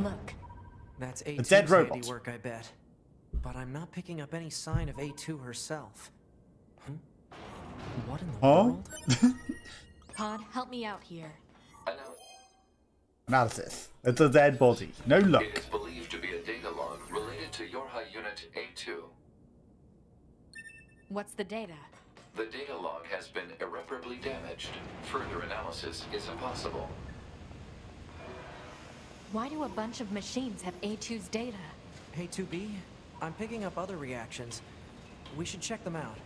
Look. That's A A2's dead robot. handiwork, I bet. But I'm not picking up any sign of A2 herself. What in the world? Pod, help me out here. Analysis. It's a dead body. No luck. It is believed to be a data log related to your high unit A2. What's the data? The data log has been irreparably damaged. Further analysis is impossible. Why do a bunch of machines have A2's data? A2B? I'm picking up other reactions. We should check them out.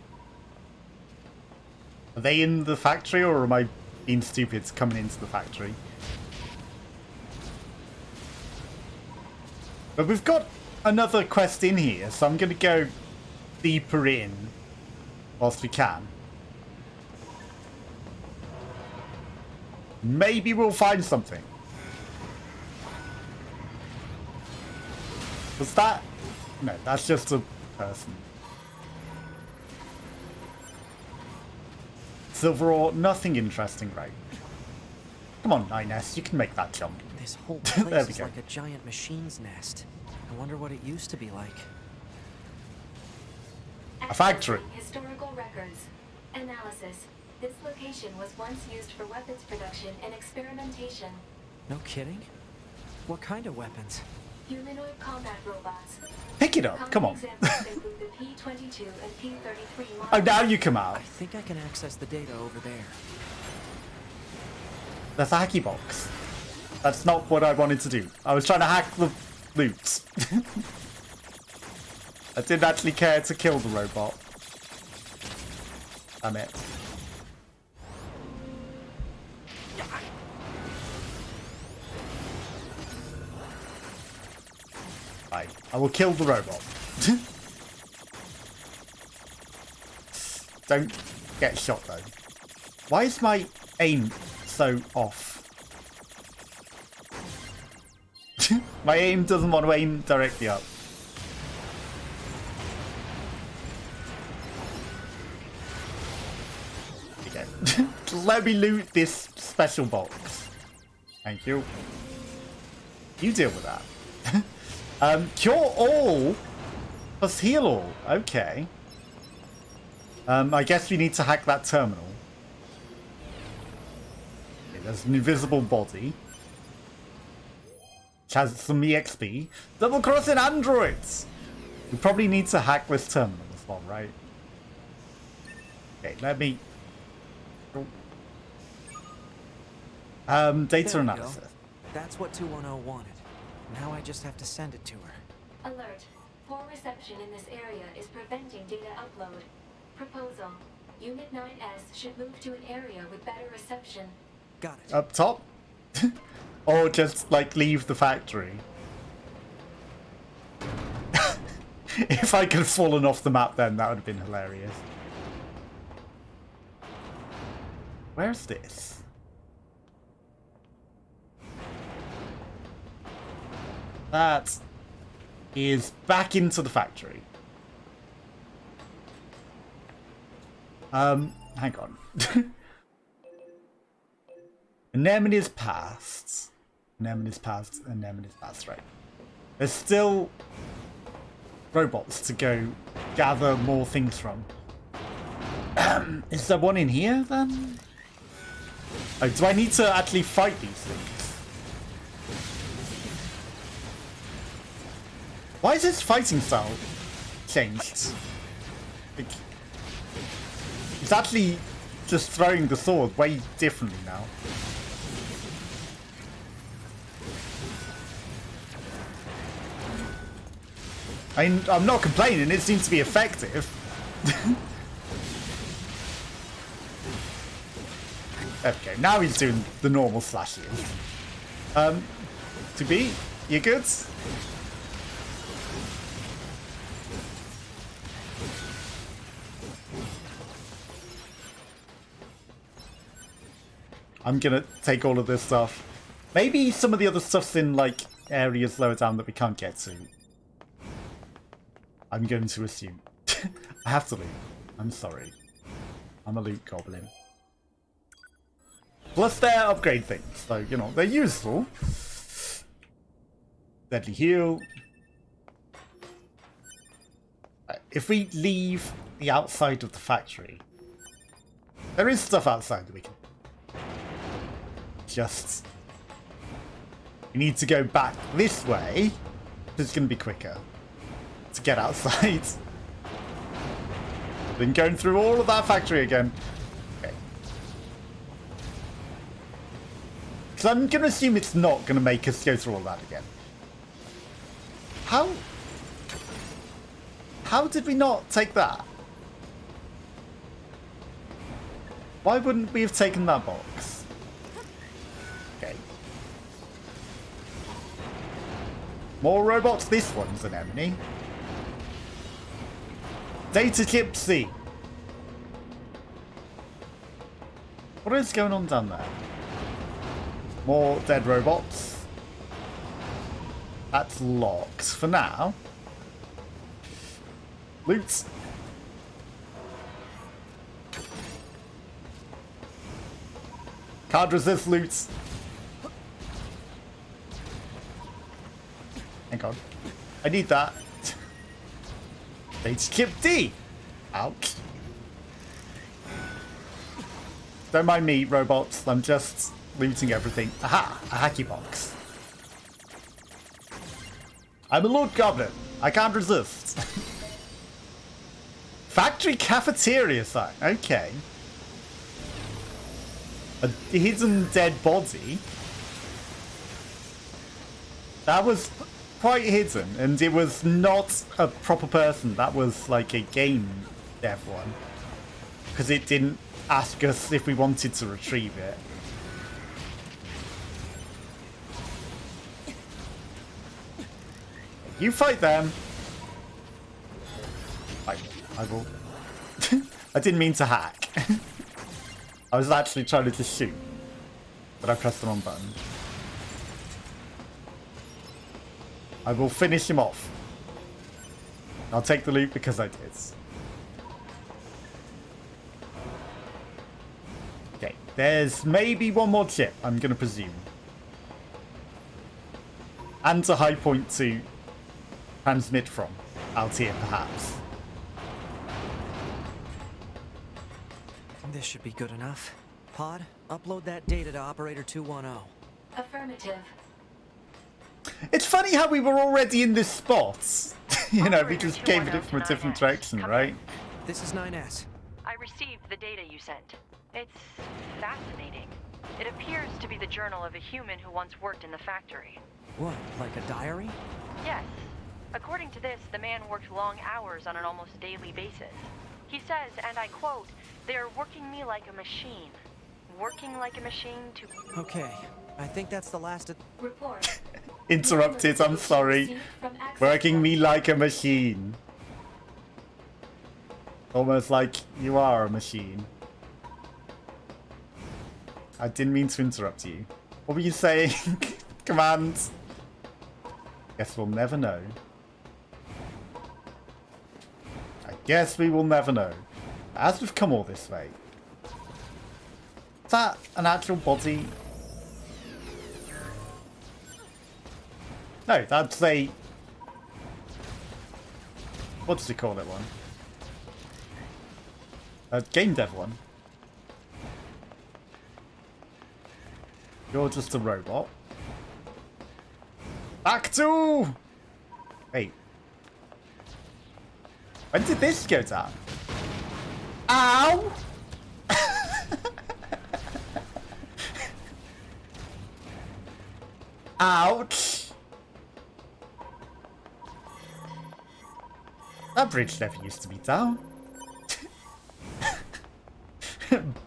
Are they in the factory, or am I being stupid coming into the factory? But we've got another quest in here, so I'm going to go deeper in whilst we can. Maybe we'll find something. Was that? No, that's just a person. Silver ore, nothing interesting, right? Come on, 9S, you can make that jump. This whole There place we is go. like a giant machine's nest. I wonder what it used to be like. A factory. Historical records. Analysis. This location was once used for weapons production and experimentation. No kidding? What kind of weapons? Humanoid combat robots. Pick it up, come on. Examples include the P-22 and P-33 Oh, models. now you come out. I think I can access the data over there. That's a hacky box. That's not what I wanted to do. I was trying to hack the loot. I didn't actually care to kill the robot. Damn it. Right, I will kill the robot. Don't get shot though. Why is my aim so off? My aim doesn't want to aim directly up. Okay. Let me loot this special box. Thank you. You deal with that. Cure all plus heal all. Okay. I guess we need to hack that terminal. Okay, there's an invisible body. Which has some EXP. Double crossing androids! We probably need to hack this terminal as well, right? Okay, let me... data There we go. analysis. That's what 210 wanted. Now I just have to send it to her. Alert. Poor reception in this area is preventing data upload. Proposal. Unit 9S should move to an area with better reception. Got it. Up top? Or just, like, leave the factory. If I could have fallen off the map then, that would have been hilarious. Where's this? That is back into the factory. Hang on. Anemone's past. Anemone's past. Anemone's past, right. There's still robots to go gather more things from. Is there one in here then? Oh, do I need to actually fight these things? Why is his fighting style changed? Like, he's actually just throwing the sword way differently now. I mean, I'm not complaining, it seems to be effective. Okay, now he's doing the normal slashes. To be, you good? I'm gonna take all of this stuff. Maybe some of the other stuff's in, like, areas lower down that we can't get to. I'm going to assume. I have to loot. I'm sorry. I'm a loot goblin. Plus they're upgrade things, so, you know, they're useful. Deadly heal. If we leave the outside of the factory, there is stuff outside that we can just... We need to go back this way. It's going to be quicker to get outside than going through all of that factory again. Okay. So I'm going to assume it's not going to make us go through all that again. How did we not take that? Why wouldn't we have taken that box? Okay. More robots. This one's an enemy. Data chip C. What is going on down there? More dead robots. That's locked for now. Loot. Can't resist loot. Hang on. I need that. Data chip D. Ouch. Don't mind me, robots. I'm just looting everything. Aha! A hacky box. I'm a Lord Goblin. I can't resist. Factory cafeteria sign. Okay. A hidden dead body. That was quite hidden, and it was not a proper person. That was like a game dev one. Because it didn't ask us if we wanted to retrieve it. You fight them. I will. I didn't mean to hack. I was actually trying to just shoot, but I pressed the wrong button. I will finish him off. I'll take the loot because I did. Okay, there's maybe one more chip, I'm going to presume. And a high point to transmit from out here, perhaps. This should be good enough. Pod, upload that data to Operator 210. Affirmative. It's funny how we were already in this spot. You know, we Operator just came at 210 it from a to different 9S. direction, Come right? in. This is 9S. I received the data you sent. It's fascinating. It appears to be the journal of a human who once worked in the factory. What, like a diary? Yes. According to this, the man worked long hours on an almost daily basis. He says, and I quote, "They're working me like a machine. Working like a machine to..." Okay, I think that's the last of... Report. Interrupted, I'm sorry. Working me like a machine. Almost like you are a machine. I didn't mean to interrupt you. What were you saying? Command. Guess we'll never know. I guess we will never know. As we've come all this way. Is that an actual body? No, that's a... What does he call it one? A game dev one. You're just a robot. Back to... Wait. When did this go down? Ow! Ouch! That bridge never used to be down.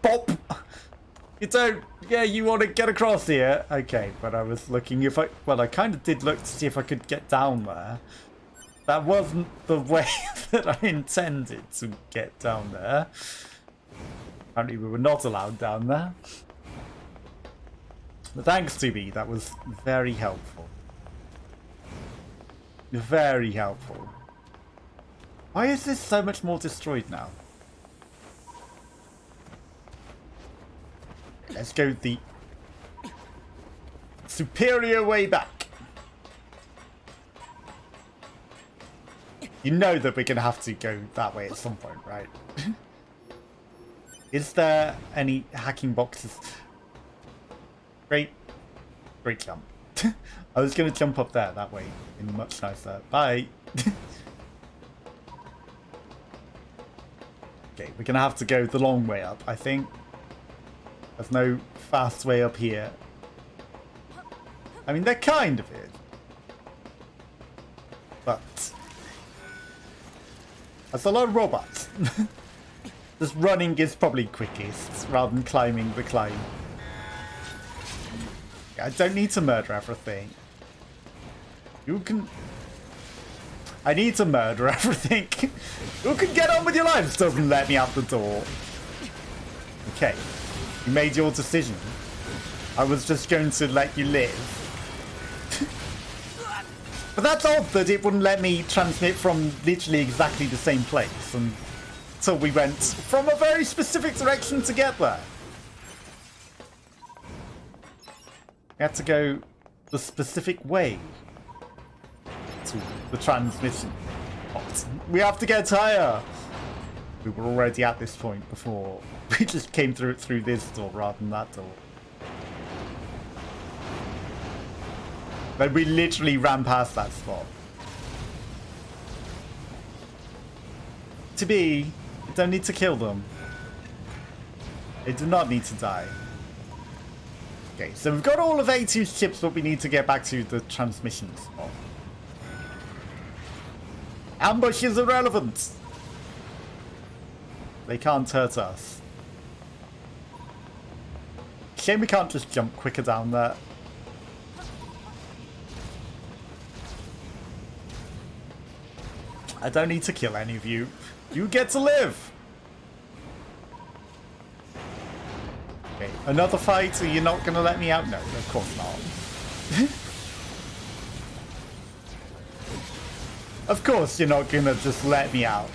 Bop! You don't... Yeah, you want to get across here? Okay, but I was looking if I... Well, I kind of did look to see if I could get down there. That wasn't the way that I intended to get down there. Apparently we were not allowed down there. But thanks to me, that was very helpful. Very helpful. Why is this so much more destroyed now? Let's go the superior way back. You know that we're going to have to go that way at some point, right? Is there any hacking boxes? Great jump. I was going to jump up there that way. In much nicer. Bye. Okay, we're going to have to go the long way up, I think. There's no fast way up here. I mean, there kind of is. But there's a lot of robots. Just running is probably quickest, rather than climbing the climb. I don't need to murder everything. You can... I need to murder everything. You can get on with your lives, doesn't let me out the door. Okay. You made your decision. I was just going to let you live. But that's odd that it wouldn't let me transmit from literally exactly the same place until we went from a very specific direction to get there. We had to go the specific way to the transmission. We have to get higher. We were already at this point before. We just came through this door rather than that door. But we literally ran past that spot. To be, you don't need to kill them. They do not need to die. Okay, so we've got all of A2's chips, but we need to get back to the transmission spot. Ambush is irrelevant. They can't hurt us. Shame we can't just jump quicker down there. I don't need to kill any of you. You get to live. Okay, another fight? Are you not going to let me out? No, of course not. Of course you're not going to just let me out.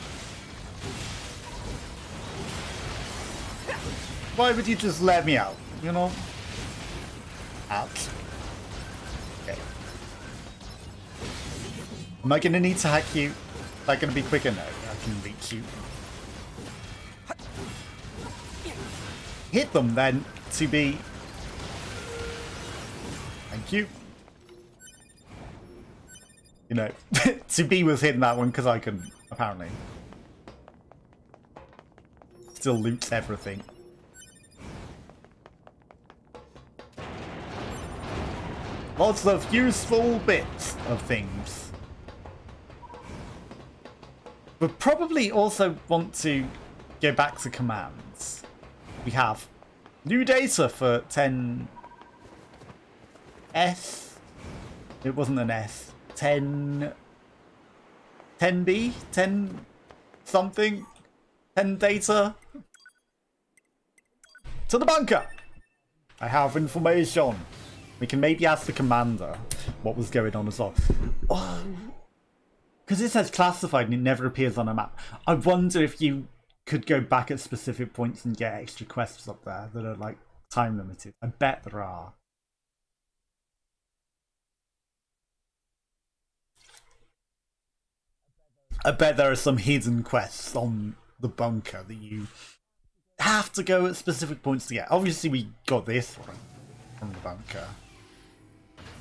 Why would you just let me out? You know? Out. Okay. Am I going to need to hack you? Is that going to be quicker? No, I can reach you. Hit them then, to be. Thank you. You know, to be was hitting that one because I couldn't, apparently. Still loots everything. Lots of useful bits of things. But probably also want to go back to commands. We have new data for 10S. It wasn't an S. 10B? 10 something? 10 data? To the bunker! I have information. We can maybe ask the commander what was going on as well. Oh, because it says classified and it never appears on a map. I wonder if you could go back at specific points and get extra quests up there that are like time limited. I bet there are. I bet there are some hidden quests on the bunker that you have to go at specific points to get. Obviously we got this one from the bunker.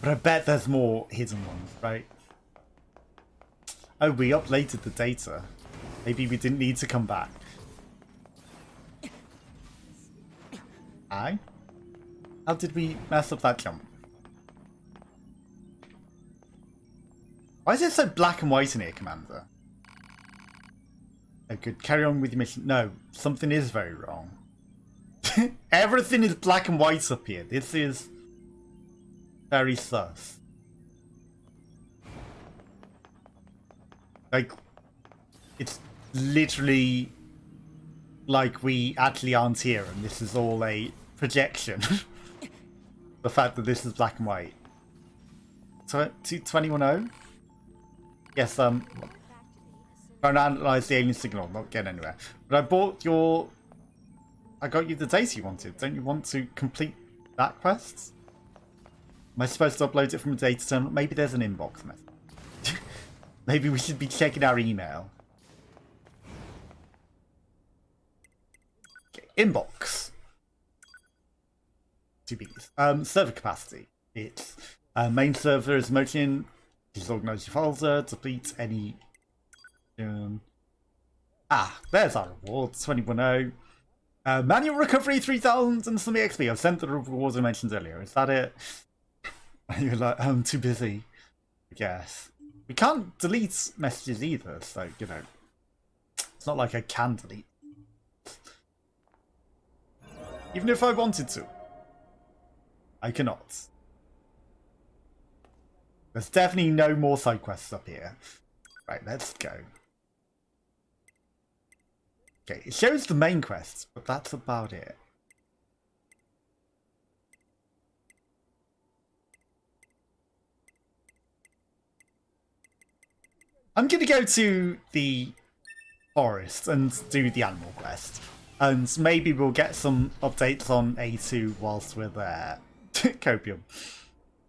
But I bet there's more hidden ones, right? Oh, we updated the data. Maybe we didn't need to come back. Aye? How did we mess up that jump? Why is it so black and white in here, Commander? Oh, good. Carry on with your mission. No, something is very wrong. Everything is black and white up here. This is very sus. Like, it's literally like we actually aren't here and this is all a projection. The fact that this is black and white. So, 2110? Yes, trying to analyze the alien signal, not get anywhere. But I got you the data you wanted. Don't you want to complete that quest? Am I supposed to upload it from a data terminal? Maybe there's an inbox message. Maybe we should be checking our email. Okay, inbox. 2Bs. Server capacity. It's main server is motion. Just organize your folder. Deplete any. There's our rewards. 2010. Manual recovery 3000 and some XP. I've sent the rewards I mentioned earlier. Is that it? You're like, I'm too busy. I guess. We can't delete messages either, so, you know. It's not like I can delete. Even if I wanted to. I cannot. There's definitely no more side quests up here. Right, let's go. Okay, it shows the main quests, but that's about it. I'm gonna go to the forest and do the animal quest. And maybe we'll get some updates on A2 whilst we're there. Copium.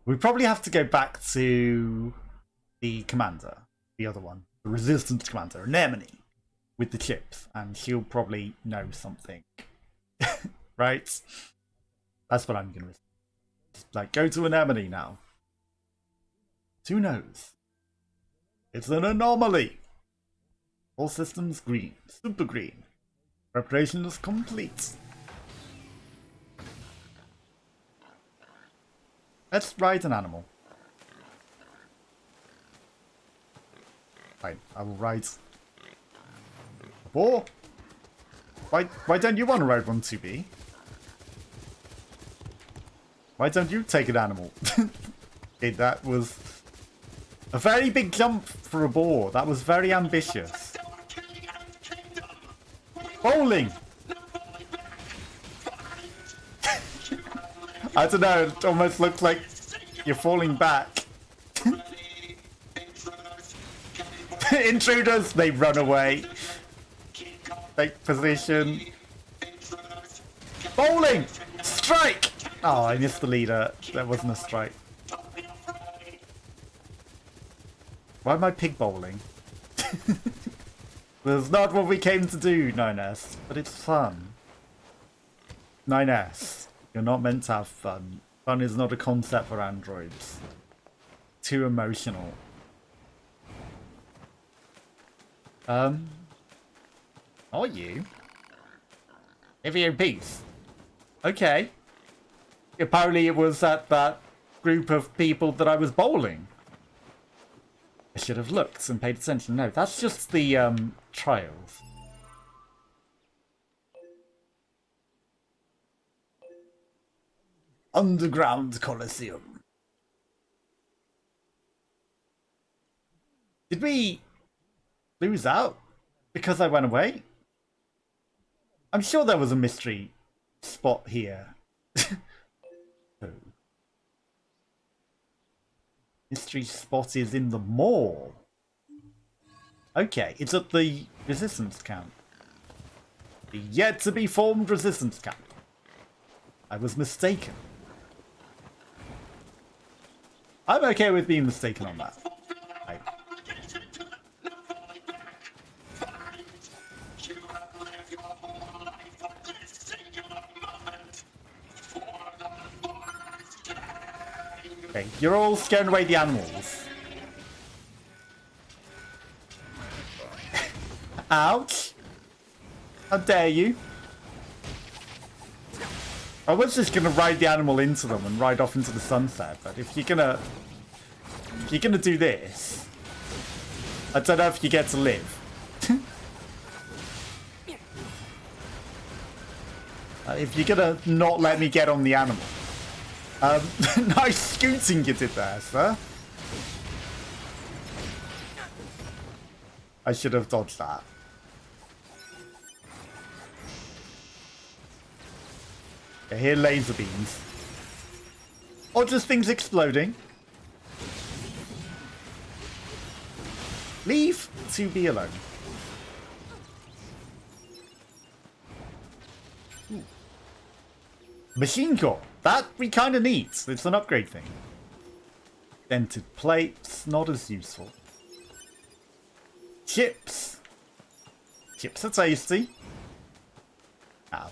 We probably have to go back to the commander, the other one, the resistance commander, Anemone, with the chips, and she'll probably know something. Right? That's what I'm gonna like. Go to Anemone now. Who knows? It's an anomaly. All systems green, super green. Preparation is complete. Let's ride an animal. Fine, I will ride a boar. Why don't you want to ride one, 2B? Why don't you take an animal? Okay, that was a very big jump for a boar. That was very ambitious. Bowling! I don't know, it almost looks like you're falling back. Intruders! They run away. Take position. Bowling! Strike! Oh, I missed the leader. That wasn't a strike. Why am I pig bowling? That's not what we came to do, 9S, but it's fun. 9S, you're not meant to have fun. Fun is not a concept for androids. Too emotional. Are you? Heavy peace. Okay. Apparently it was at that group of people that I was bowling. I should have looked and paid attention. No, that's just the trials. Underground Coliseum. Did we lose out because I went away? I'm sure there was a mystery spot here. Oh. Mystery spot is in the mall. Okay, it's at the resistance camp. The yet to be formed resistance camp. I was mistaken. I'm okay with being mistaken on that. Okay, you're all scaring away the animals. Ouch! How dare you? I was just gonna ride the animal into them and ride off into the sunset, but if you're gonna do this, I don't know if you get to live. If you're gonna not let me get on the animal. Nice scooting you did there, sir. I should have dodged that. I hear laser beams. Or just things exploding. Leave 2B alone. Ooh. Machine core. That we kind of need. It's an upgrade thing. Dented plates, not as useful. chips. Chips are tasty. Now,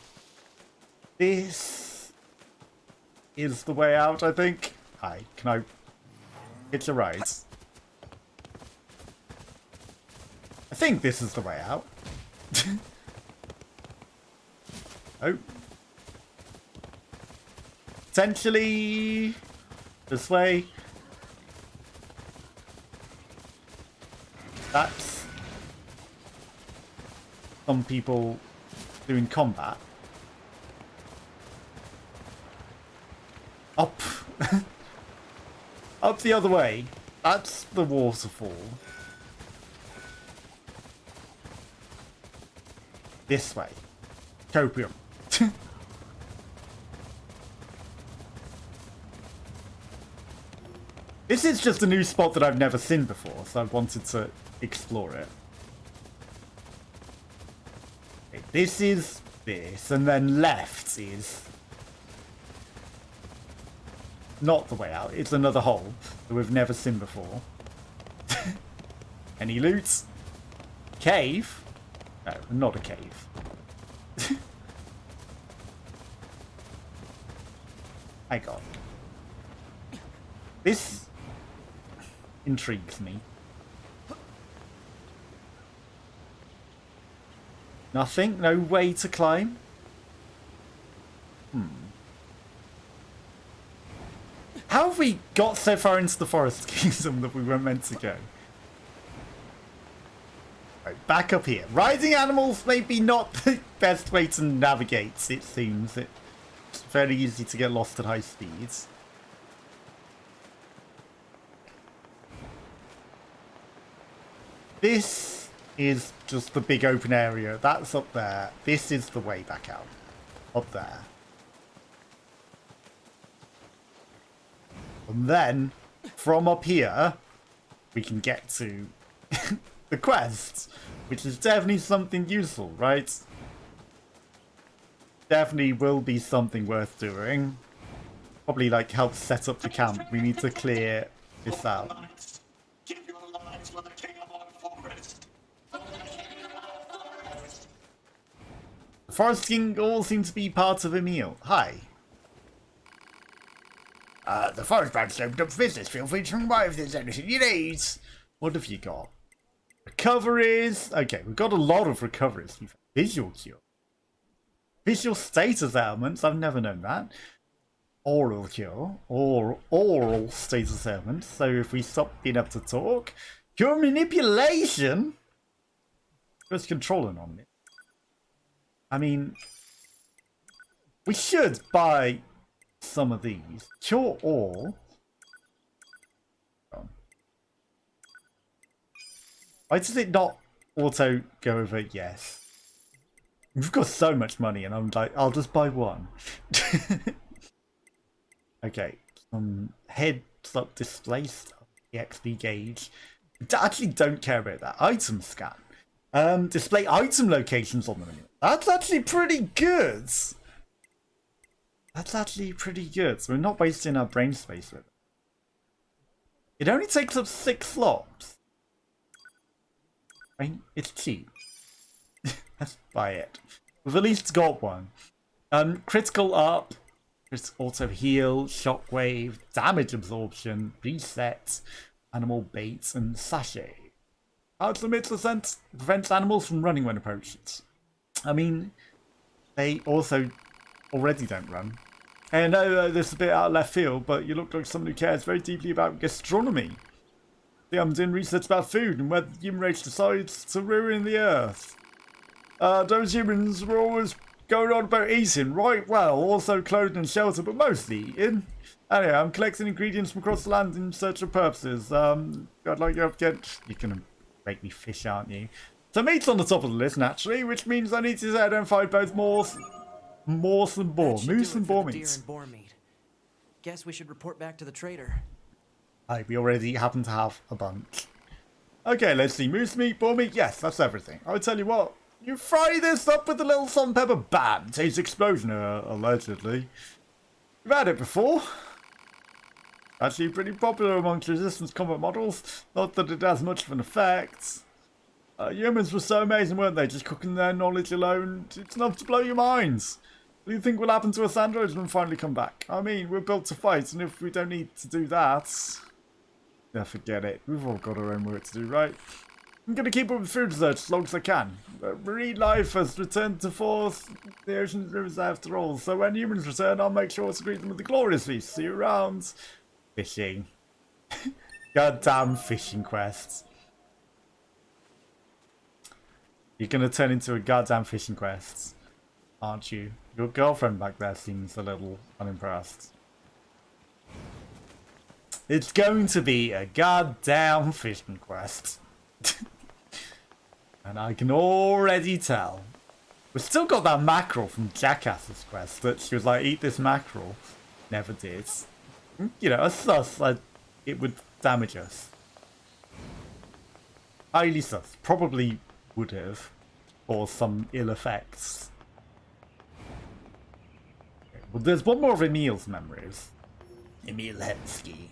this is the way out, I think. Hi, can I hitch a ride? I think this is the way out. Oh. Potentially this way. That's some people doing combat. Up. Up the other way. That's the waterfall. This way. Copium. This is just a new spot that I've never seen before, so I wanted to explore it. Okay, this is this, and then left is not the way out. It's another hole that we've never seen before. Any loot? Cave? No, not a cave. Hang on. This intrigues me. Nothing? No way to climb? How have we got so far into the Forest Kingdom that we weren't meant to go? Right, back up here. Riding animals may be not the best way to navigate, it seems. It's very easy to get lost at high speeds. This is just the big open area. That's up there. This is the way back out. Up there. And then, from up here, we can get to the quest, which is definitely something useful, right? Definitely will be something worth doing. Probably, like, help set up the camp. We need to clear this out. The Forest King all seem to be part of a meal. Hi. The Forest Band's opened up for business. Feel free to swing by if there's anything you need. What have you got? Recoveries. Okay, we've got a lot of recoveries. Visual cure. Visual status ailments. I've never known that. Oral cure. Or oral status ailments. So if we stop being able to talk. Cure manipulation. Just controlling on it. I mean, we should buy some of these. Cure all. Why does it not auto go over yes? We've got so much money and I'm like, I'll just buy one. Okay, some heads up display stuff. The XP gauge. I actually don't care about that. Item scan. Display item locations on the menu. That's actually pretty good. That's actually pretty good. So we're not wasting our brain space with it. It only takes up 6 slots. I mean, it's cheap. Let's buy it. We've at least got one. Critical up. Auto heal, shockwave, damage absorption, reset, animal bait, and sachet. Out limits ascent prevents animals from running when approached. I mean, they also already don't run. And I know this is a bit out of left field, but you look like someone who cares very deeply about gastronomy. I'm doing research about food and whether the human race decides to ruin the earth. Those humans were always going on about eating, right? Well, also clothing and shelter, but mostly eating. Anyway, I'm collecting ingredients from across the land in search of purposes. I'd like you to get... You're gonna make me fish, aren't you? So meat's on the top of the list, naturally, which means I need to identify both moose and boar. Moose and boar meat. Guess we should report back to the trader. Aye, we already happen to have a bunch. Okay, let's see. Moose meat, boar meat. Yes, that's everything. I'll tell you what. You fry this up with a little salt and pepper. Bam! Tastes explosion, allegedly. We've had it before. Actually pretty popular amongst resistance combat models. Not that it has much of an effect. Humans were so amazing, weren't they? Just cooking their knowledge alone. It's enough to blow your minds. What do you think will happen to us androids when we finally come back? I mean, we're built to fight, and if we don't need to do that... Yeah, forget it. We've all got our own work to do, right? I'm gonna keep up with food research as long as I can. Marine life has returned to force. The ocean's rivers after all. So when humans return, I'll make sure to greet them with a glorious feast. See you around. Fishing. Goddamn fishing quests. You're gonna turn into a goddamn fishing quest, aren't you? Your girlfriend back there seems a little unimpressed. It's going to be a goddamn fishing quest. And I can already tell. We've still got that mackerel from Jackass's quest that she was like, eat this mackerel. Never did. You know, a sus, like, it would damage us. Highly sus. Probably would have. Or some ill effects. Okay, well, there's one more of Emil's memories. Emil Hensky.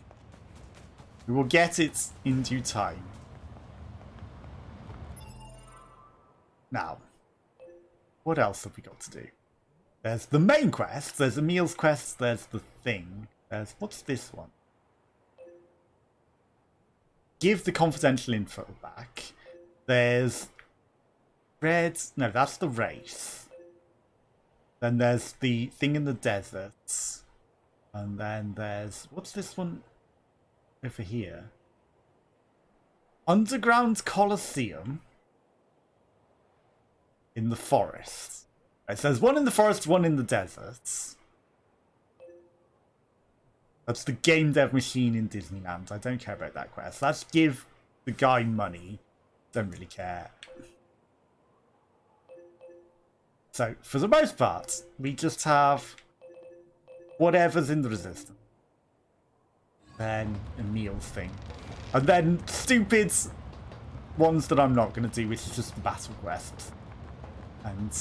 We will get it in due time. Now, what else have we got to do? There's the main quest, there's Emil's quest, there's the thing. There's, what's this one? Give the confidential info back. There's red, no, that's the race. Then there's the thing in the deserts. And then there's, what's this one over here? Underground Coliseum. In the forest. It says one in the forest, one in the deserts. That's the game dev machine in Disneyland. I don't care about that quest. Let's give the guy money. Don't really care. So, for the most part, we just have whatever's in the resistance. Then Emil's thing. And then stupid ones that I'm not going to do, which is just the battle quests. And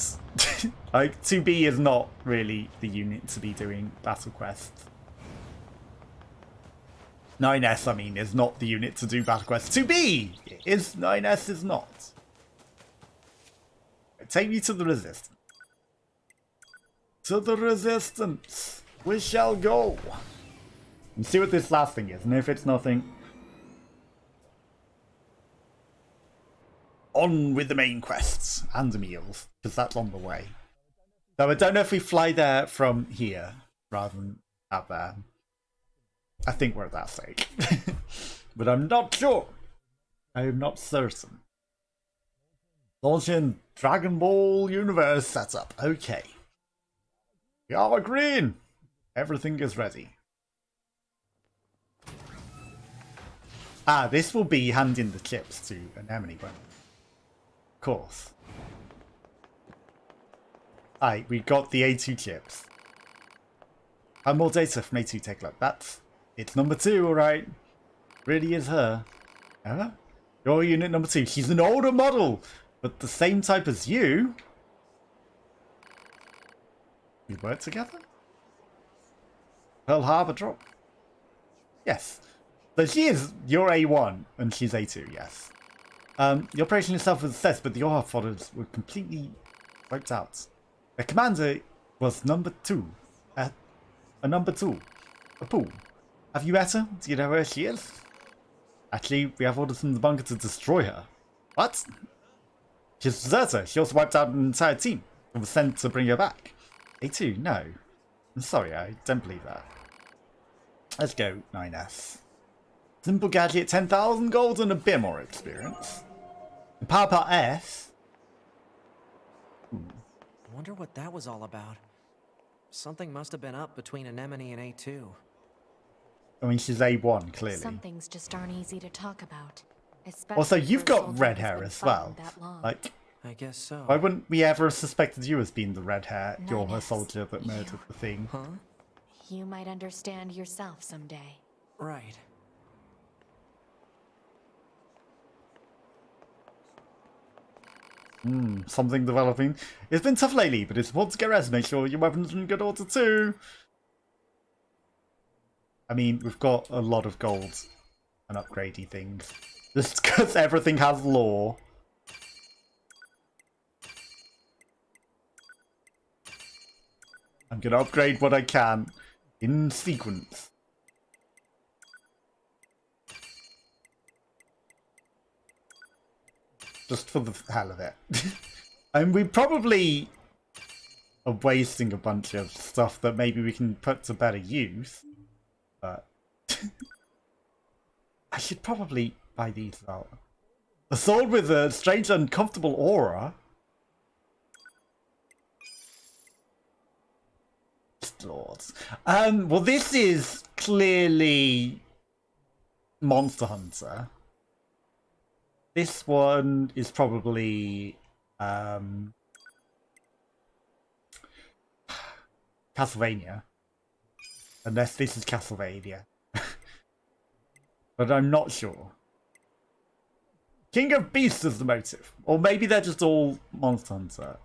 like 2B is not really the unit to be doing battle quests. 9S, I mean, is not the unit to do battle quests. 2B is, 9S is not. Take me to the resistance. To the resistance we shall go. And see what this last thing is, and if it's nothing, on with the main quests and the meals, because that's on the way. So I don't know if we fly there from here rather than out there. I think we're at that stage. But I'm not sure. I am not certain. Launching Dragon Ball Universe setup. Okay. We are green. Everything is ready. Ah, this will be handing the chips to Anemone, won't it? Of course. Alright, we got the A2 chips. And more data from A2, take a look. That's... It's number 2, alright. Really is her. Huh? Your unit number 2. She's an older model, but the same type as you. We work together? Pearl Harbor drop? Yes. So she is your A1, and she's A2, yes. The operation itself was assessed, but the ore fodders were completely wiped out. The commander was number 2. A number 2. A pool. Have you met her? Do you know where she is? Actually, we have orders from the bunker to destroy her. What? She's a deserter. She also wiped out an entire team and was sent to bring her back. A2? No. I'm sorry, I don't believe that. Let's go, 9S. Simple gadget, 10,000 gold and a bit more experience. And Power Part S. I wonder what that was all about. Something must have been up between Anemone and A2. I mean, she's A1, clearly. Some things just aren't easy to talk about. Also, you've for a got soldier red who's hair been as well. fighting that long. Like, I guess so. why wouldn't we ever have suspected you as being the red hair? You're her Nice. soldier that murdered the thing. Huh? You might understand yourself someday. Right. Something developing. It's been tough lately, but it's important to get rest. Make sure your weapons are in good order too. I mean, we've got a lot of gold and upgradey things. Just because everything has lore. I'm gonna upgrade what I can in sequence. Just for the hell of it. And we probably are wasting a bunch of stuff that maybe we can put to better use. But I should probably buy these out. A sword with a strange uncomfortable aura. Lords. Well, this is clearly Monster Hunter. This one is probably Castlevania. Unless this is Castlevania. But I'm not sure. King of Beasts is the motive. Or maybe they're just all Monster Hunter.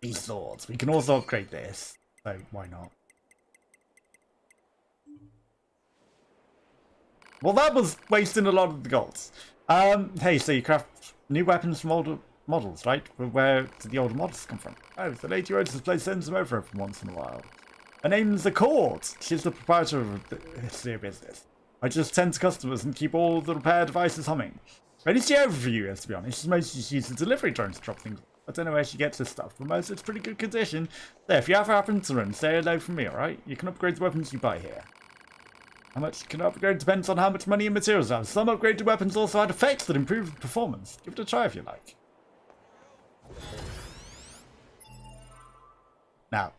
These swords. We can also upgrade this. So why not? Well, that was wasting a lot of the golds. Hey, so you craft new weapons from older models, right? Where did the older models come from? Oh, the lady who owns this place sends them over every once in a while. Her name's Accord. She's the proprietor of this here business. I just tend to customers and keep all the repair devices humming. I didn't see over for years, to be honest. She's mostly used the delivery drones to drop things. I don't know where she gets this stuff, but most it's pretty good condition. There, if you ever happen to run, say hello from me, alright? You can upgrade the weapons you buy here. How much you can upgrade depends on how much money and materials you have. Some upgraded weapons also add effects that improve performance. Give it a try if you like. Now,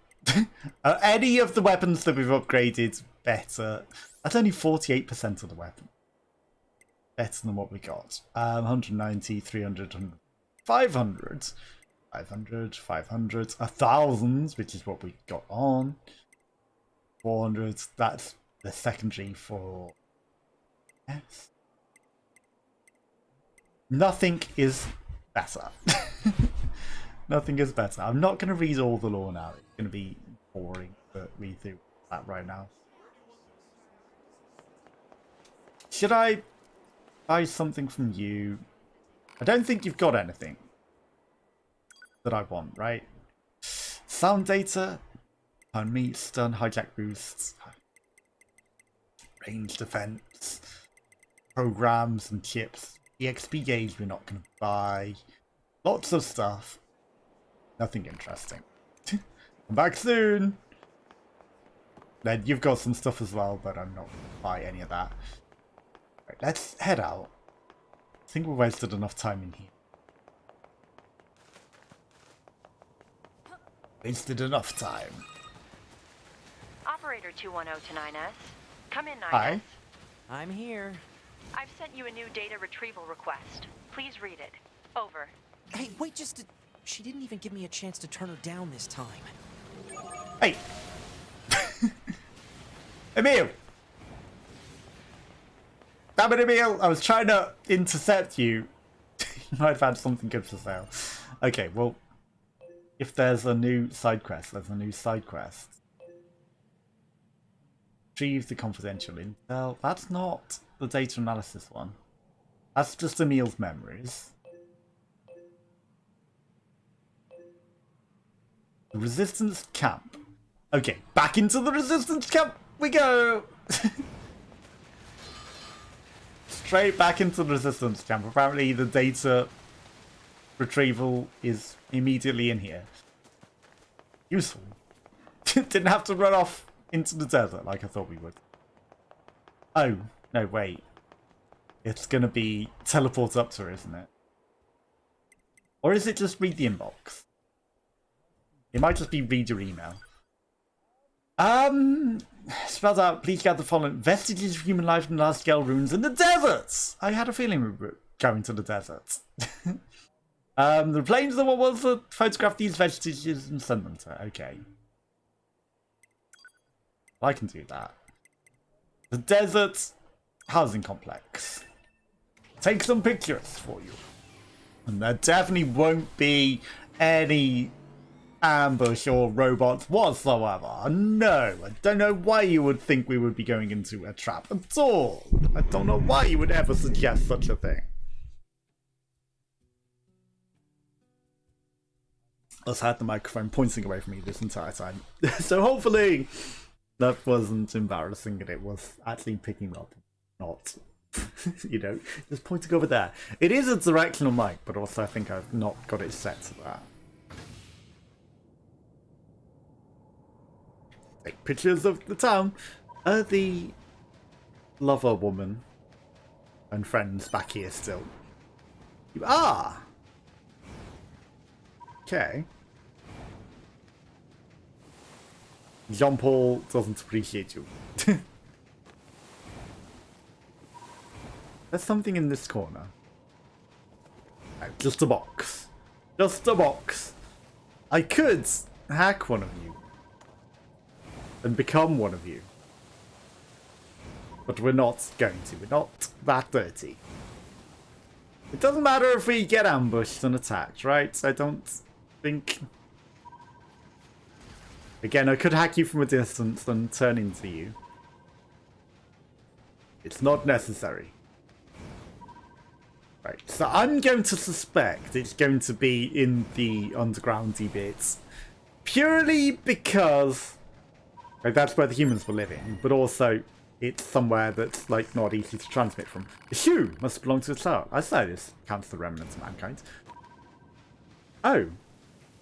are any of the weapons that we've upgraded better? That's only 48% of the weapon. Better than what we got. 190, 300, 500. 500, 500, 1,000, which is what we got on. 400, that's the secondary for... Yes. Nothing is better. Nothing is better. I'm not going to read all the lore now. It's going to be boring to read through that right now. Should I buy something from you? I don't think you've got anything that I want, right? Sound data, on me, stun, hijack boosts, range defense, programs and chips, EXP gauge we're not going to buy, lots of stuff, nothing interesting. Come back soon! Then you've got some stuff as well, but I'm not going to buy any of that. Right, let's head out. I think we wasted enough time in here. Wasted enough time. Operator 210 to 9S. Come in, 9S. Hi. I'm here. I've sent you a new data retrieval request. Please read it. Over. Hey, wait just a... She didn't even give me a chance to turn her down this time. Hey! Emil! Damn it, Emil! I was trying to intercept you. You might have had something good for sale. Okay, well, if there's a new side quest, there's a new side quest. Retrieve the confidential intel. That's not the data analysis one. That's just Emil's memories. The resistance camp. Okay, back into the resistance camp we go! Straight back into the resistance camp. Apparently the data retrieval is immediately in here. Useful. Didn't have to run off into the desert like I thought we would. Oh, no, wait. It's gonna be teleport up to her, isn't it? Or is it just read the inbox? It might just be read your email. Spelled out, please gather the following vestiges of human life in large-scale ruins in the deserts! I had a feeling we were going to the desert. The planes that were once to photograph these vestiges and send them to her. Okay. I can do that. The desert housing complex. Take some pictures for you. And there definitely won't be any ambush or robots whatsoever. No, I don't know why you would think we would be going into a trap at all. I don't know why you would ever suggest such a thing. Also had the microphone pointing away from me this entire time. So hopefully that wasn't embarrassing and it was actually picking up, not, you know, just pointing over there. It is a directional mic, but also I think I've not got it set to that. Take pictures of the town. The lover woman and friends back here still. You are! Okay. Jean-Paul doesn't appreciate you. There's something in this corner. Just a box. Just a box. I could hack one of you. And become one of you. But we're not going to. We're not that dirty. It doesn't matter if we get ambushed and attacked, right? I don't think... Again, I could hack you from a distance and turn into you. It's not necessary. Right, so I'm going to suspect it's going to be in the undergroundy bits. Purely because... Like, that's where the humans were living, but also it's somewhere that's, like, not easy to transmit from. The shoe must belong to the tower. I say this counts the remnants of mankind. Oh.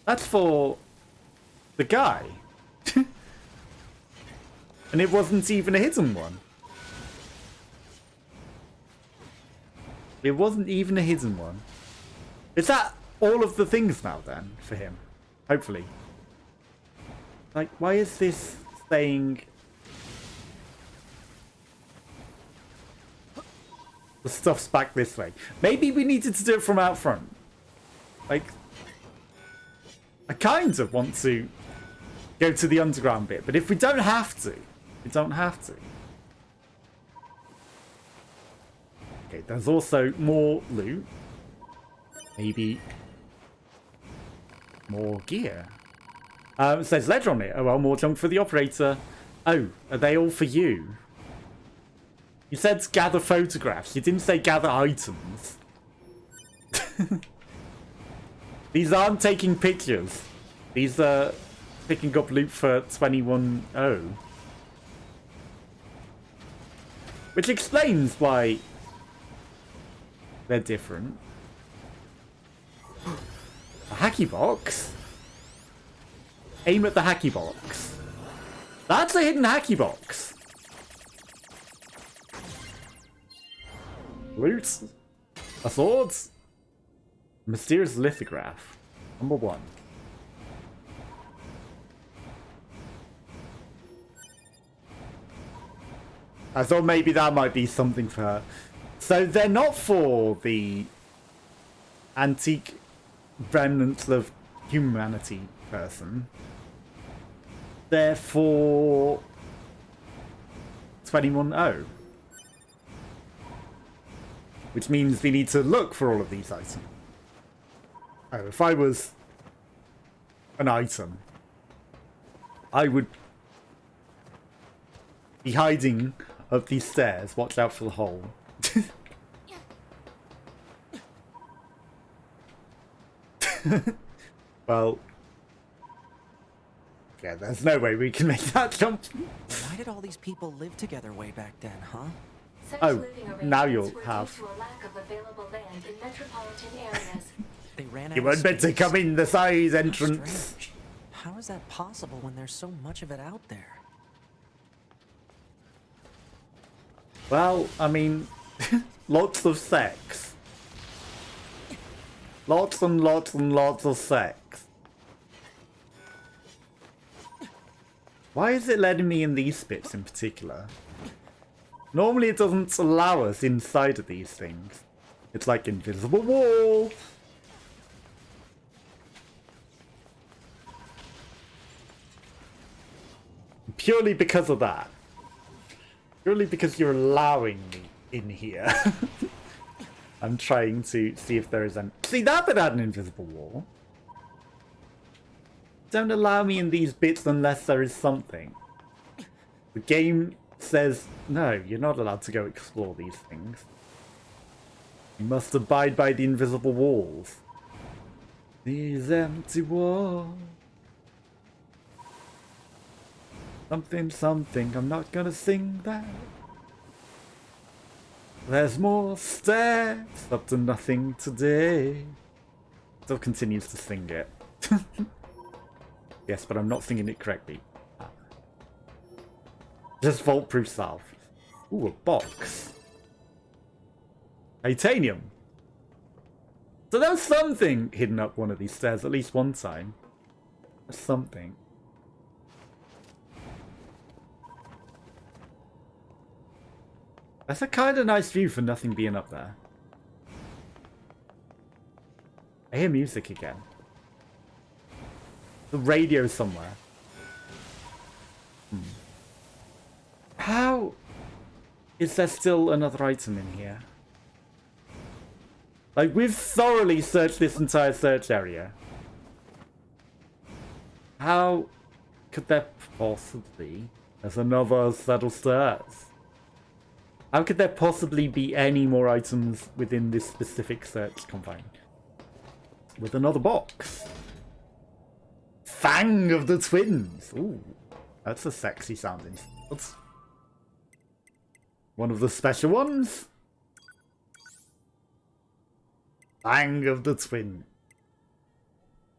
That's for... the guy. And it wasn't even a hidden one. It wasn't even a hidden one. Is that all of the things now, then, for him? Hopefully. Like, why is this saying... The stuff's back this way. Maybe we needed to do it from out front. Like... I kind of want to go to the underground bit, but if we don't have to, we don't have to. Okay, there's also more loot. Maybe more gear. It says ledger on it. Oh well, more junk for the operator. Oh, are they all for you? You said gather photographs. You didn't say gather items. These aren't taking pictures. These are picking up loot for 21-0. Which explains why they're different. A hacky box? Aim at the hacky box. That's a hidden hacky box. Loot. A sword. Mysterious lithograph. Number 1. I thought maybe that might be something for her. So they're not for the antique remnants of humanity person. They're for 21-0. Which means we need to look for all of these items. Oh, if I was an item, I would be hiding up these stairs. Watch out for the hole. Well, yeah, there's no way we can make that jump. Why did all these people live together way back then, huh? Such Oh, living now arrangements you'll were due have. to a lack of available land in metropolitan areas. They ran out You of weren't meant to space. come in the side How entrance. strange. How is that possible when there's so much of it out there? Well, I mean, lots of sex. Lots and lots and lots of sex. Why is it letting me in these bits in particular? Normally it doesn't allow us inside of these things. It's like invisible wall. Purely because of that. Purely because you're allowing me in here. I'm trying to see if there is an... See, that bit had an invisible wall. Don't allow me in these bits unless there is something. The game says, no, you're not allowed to go explore these things. You must abide by the invisible walls. These empty walls. Something, something, I'm not gonna sing that. There's more stairs up to nothing today. Still continues to sing it. Yes, but I'm not singing it correctly. Just vault-proof salve. Ooh, a box. Titanium. So there's something hidden up one of these stairs at least one time. There's something. That's a kind of nice view for nothing being up there. I hear music again. The radio somewhere. How is there still another item in here? Like, we've thoroughly searched this entire search area. How could there possibly... There's another set of stairs. How could there possibly be any more items within this specific search confine? With another box. Fang of the Twins. Ooh, that's a sexy sounding. That's one of the special ones. Fang of the Twin.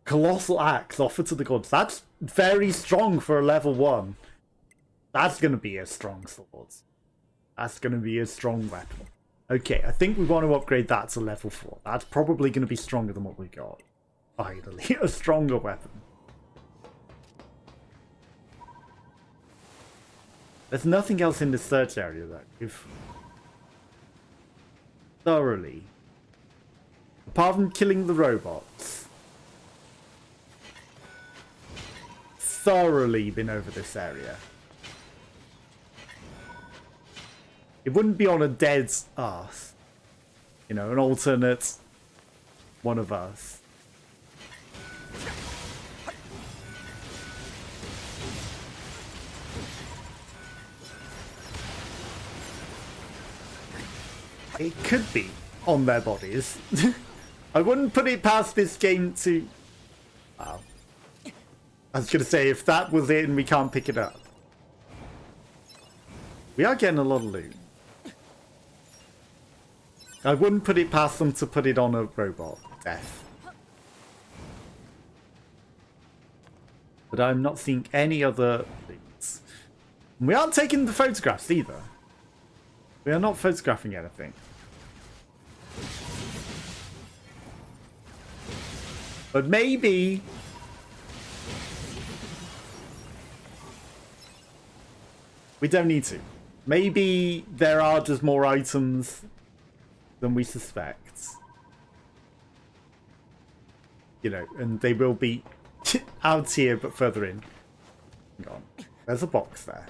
Colossal axe offered to the gods. That's very strong for a level 1. That's going to be a strong sword. That's going to be a strong weapon. Okay, I think we want to upgrade that to level 4. That's probably going to be stronger than what we got. Finally, a stronger weapon. There's nothing else in the search area that we've thoroughly, apart from killing the robots, thoroughly been over this area. It wouldn't be on a dead Earth. You know, an alternate one of us. It could be on their bodies. I wouldn't put it past this game to... Wow. I was going to say, if that was it and we can't pick it up. We are getting a lot of loot. I wouldn't put it past them to put it on a robot. Death. But I'm not seeing any other things. We aren't taking the photographs either. We are not photographing anything. But maybe... we don't need to. Maybe there are just more items than we suspect. You know, and they will be out here but further in. Hang on. There's a box there.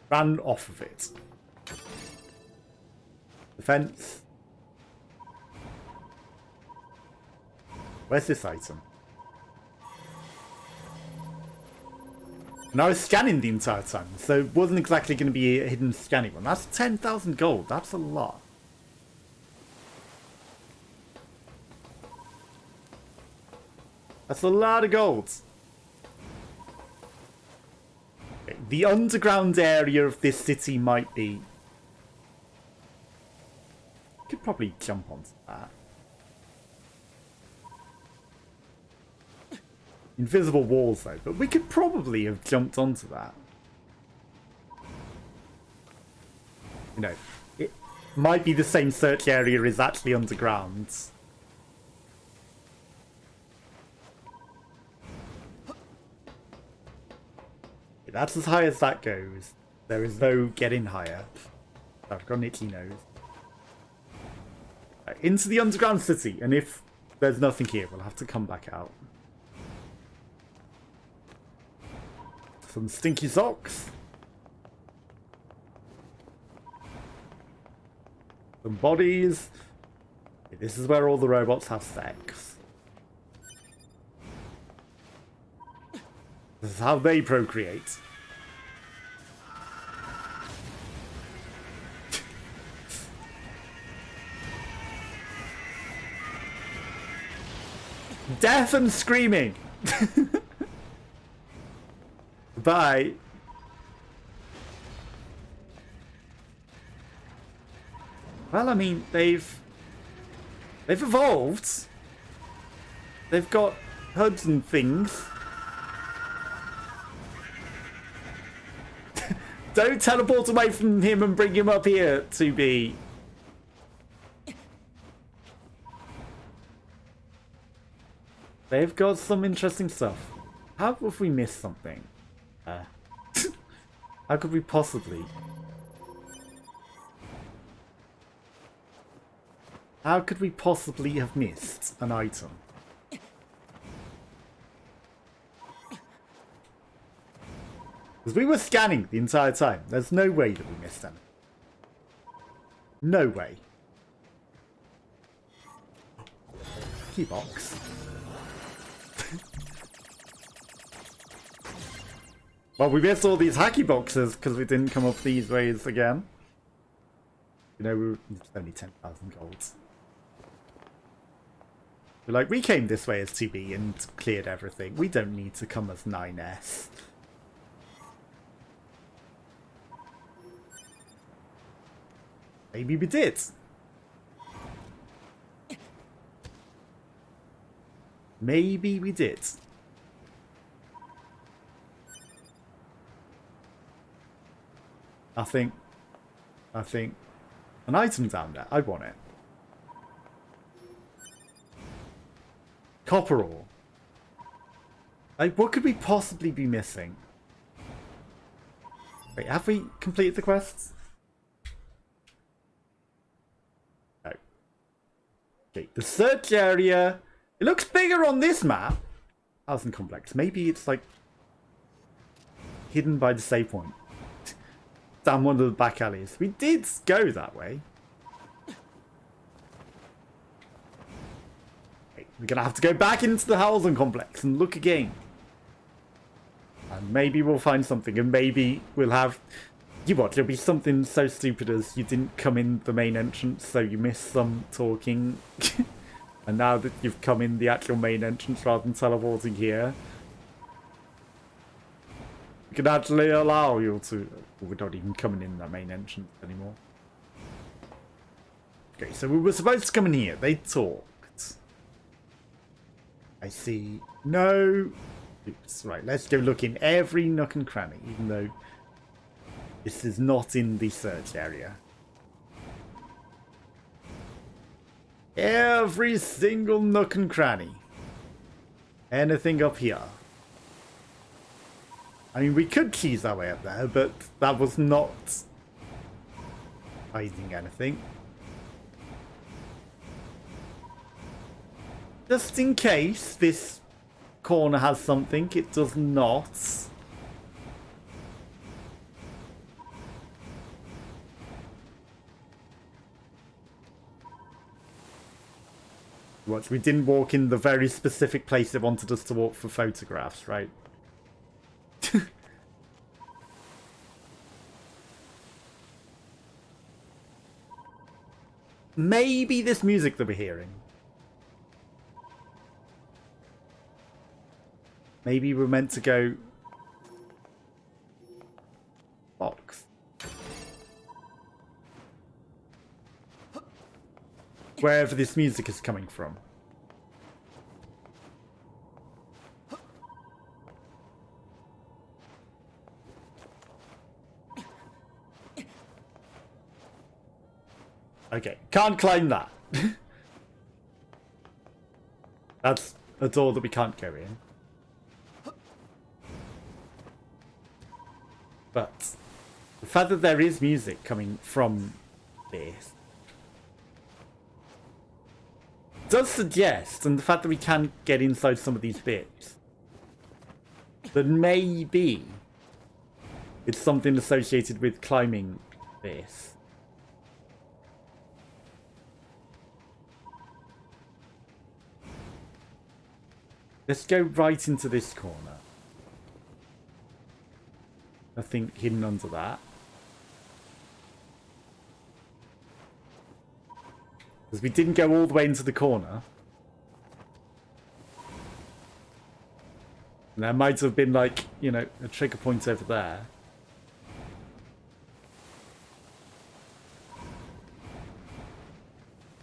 Ran off of it. Defense. Where's this item? And I was scanning the entire time, so it wasn't exactly going to be a hidden scanning one. That's 10,000 gold. That's a lot. That's a lot of gold. Okay, the underground area of this city might be... could probably jump onto that. Invisible walls though, but we could probably have jumped onto that. You know, it might be the same search area is actually underground. That's as high as that goes. There is no getting higher. I've got an itchy nose. Into the underground city, and if there's nothing here, we'll have to come back out. Some stinky socks. Some bodies. Okay, this is where all the robots have sex. This is how they procreate. Death and screaming. Bye. Well, I mean, they've evolved. They've got hoods and things. Don't teleport away from him and bring him up here, 2B. They've got some interesting stuff. How have we missed something? How could we possibly? How could we possibly have missed an item? Because we were scanning the entire time. There's no way that we missed them. No way. Key box. Well, we missed all these hacky boxes because we didn't come up these ways again. You know, we were only 10,000 golds. We're like, we came this way as 2B and cleared everything. We don't need to come as 9S. Maybe we did. Maybe we did. I think an item down there. I want it. Copper ore. Like, what could we possibly be missing? Wait, have we completed the quests? No. Okay, the search area. It looks bigger on this map. Housing complex. Maybe it's like hidden by the save point. Down one of the back alleys. We did go that way. Okay, we're gonna have to go back into the housing complex and look again. And maybe we'll find something, and maybe we'll have... You what, there'll be something so stupid as you didn't come in the main entrance, so you missed some talking. And now that you've come in the actual main entrance rather than teleporting here, we can actually allow you to... We're not even coming in that main entrance anymore. Okay, so we were supposed to come in here. They talked. I see. No. Oops. Right, let's go look in every nook and cranny, even though this is not in the search area. Every single nook and cranny. Anything up here? I mean, we could cheese our way up there, but that was not hiding anything. Just in case this corner has something, it does not. Watch, we didn't walk in the very specific place they wanted us to walk for photographs, right? Maybe this music that we're hearing. Maybe we're meant to go... Box. Wherever this music is coming from. Okay, can't climb that. That's a door that we can't go in. But the fact that there is music coming from this does suggest, and the fact that we can't get inside some of these bits, that maybe it's something associated with climbing this. Let's go right into this corner. Nothing hidden under that. Because we didn't go all the way into the corner. And there might have been, like, you know, a trigger point over there.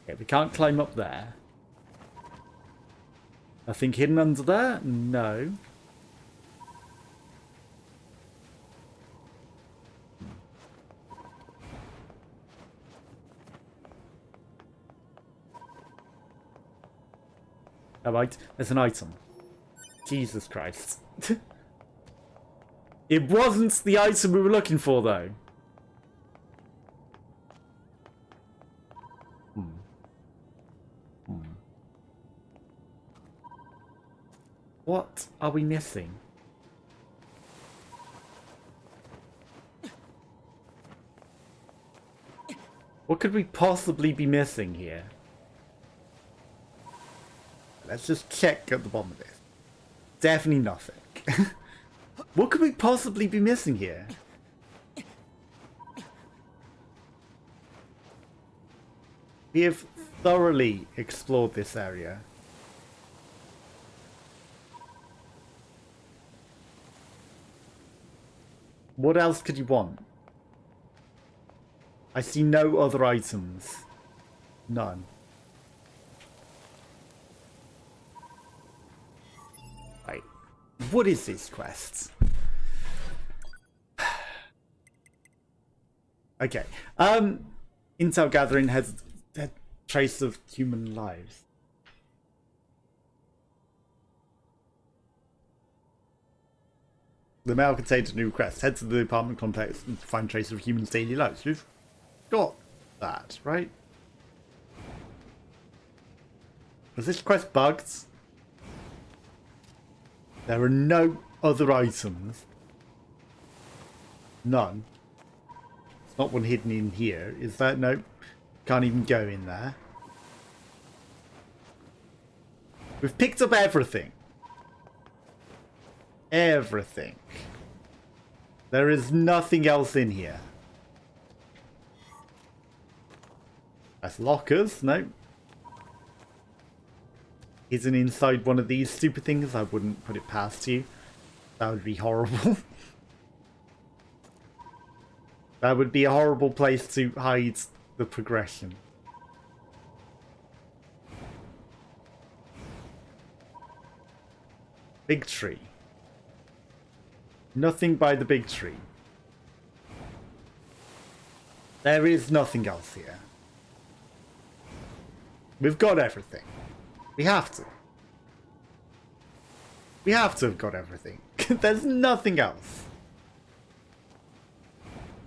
Okay, we can't climb up there. Nothing hidden under there? No. Alright, there's an item. Jesus Christ. It wasn't the item we were looking for, though. What are we missing? What could we possibly be missing here? Let's just check at the bottom of this. Definitely nothing. What could we possibly be missing here? We have thoroughly explored this area. What else could you want? I see no other items. None. Right. What is this quest? Okay. Intel gathering has a trace of human lives. The mail contains a new request. Head to the apartment complex and find traces of humans' daily lives. You've got that, right? Was this quest bugged? There are no other items. None. There's not one hidden in here. Is there? Nope. Can't even go in there. We've picked up everything. Everything. There is nothing else in here. That's lockers. No. Hidden inside one of these stupid things. I wouldn't put it past you. That would be horrible. That would be a horrible place to hide the progression. Big tree. Nothing by the big tree. There is nothing else here. We've got everything. We have to. We have to have got everything. There's nothing else.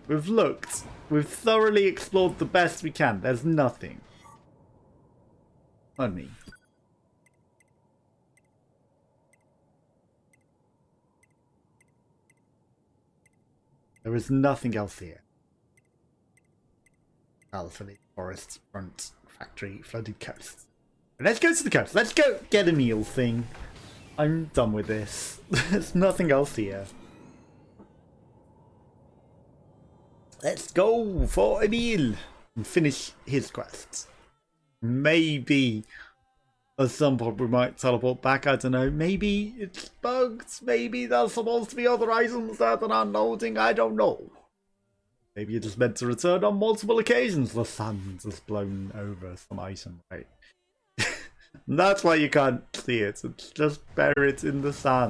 We've looked. We've thoroughly explored the best we can. There's nothing. Honey. There is nothing else here. Alpha forest, front, factory, flooded coast. Let's go to the coast. Let's go get a meal thing. I'm done with this. There's nothing else here. Let's go for a meal and finish his quest. Maybe at some point we might teleport back. I don't know. Maybe it's bugged. Maybe there's supposed to be other items there that aren't loading. I don't know. Maybe you're just meant to return on multiple occasions. The sand has blown over some item, right? That's why you can't see it. It's just buried in the sand.